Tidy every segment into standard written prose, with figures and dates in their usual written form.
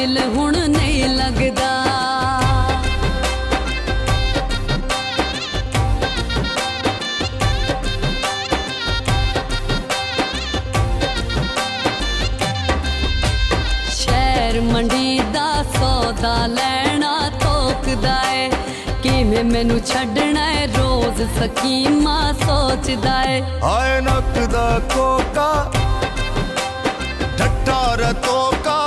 दिल हुण नहीं लगदा। शहर मंडी दा सौदा लैना तोकदा है, किवें मैनू छड्डना है रोज सकीमा सोचदा है। हाय नक दा कोका ढट्टा रतोका,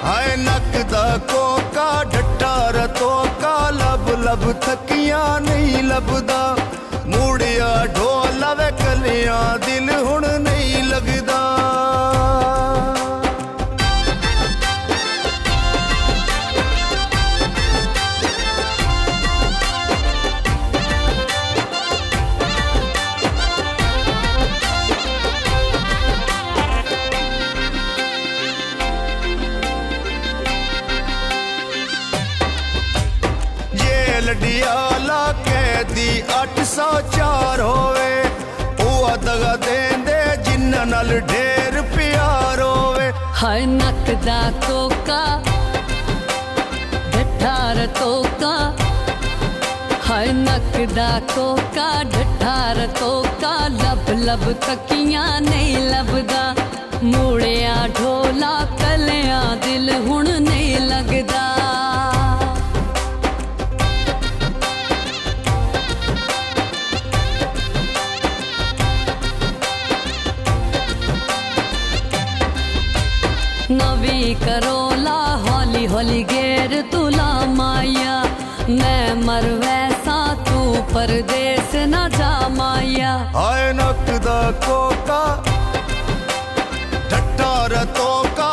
हाय नक दा कोका ढट्टा रतोका, लब लब थकियां नहीं लभदा। मूड़िया ढोला वे कलियां दिल हुण नहीं लगदा। लडियाला कैदी 804 होवे, ओआ दगा देंदे जिन्ना नाल ढेर प्यार होवे। हाय नक दा कोका ढट्ठा रतोका, हाय नक दा कोका ढट्ठा रतोका, लब लब तकियां नहीं लभदा। मूड़िया ढोला कलियां दिल हुण नहीं लगदा। नवी करोला हौली हौली गेर तुला माया, मैं मर वैसा तू परदेस न जा माया। हाय नक दा कोका ढट्टा रतोका,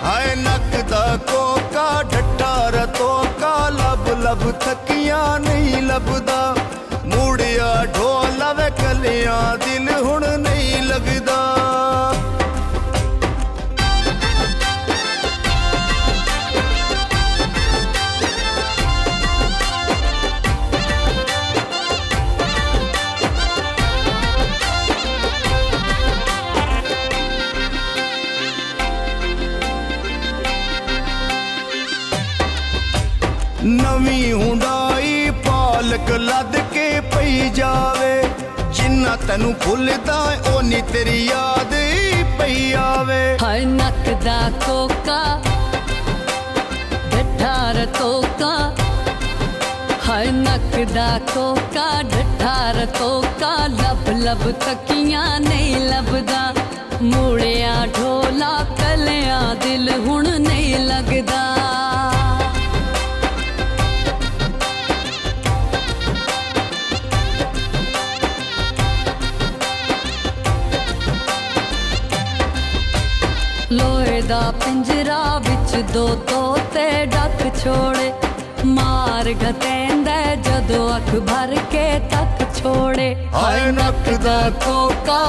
हाय नक दा कोका ढट्टा रतोका, लब लब थकियां नहीं लभदा। मूड़िया ढोला वे कलियां दिल हुण नहीं लगदा। नवी हुंडाई पालक लद के पई जावे, जिन्ना तैनू भुलदा ओनी तेरी याद ही पई आवे। हाय नक दा कोका ढट्ठा रतोका, हाय नक दा कोका ढट्ठा रतोका, लब लब तकियां नहीं लभदा। मूड़िया ढोला कलियां दिल हुण नहीं लगदा। लोहे दा पिंजरा विच दो तोते डक छोड़े, मार घतेंदा जदों अख भर के तक छोड़े। हाय नक दा कोका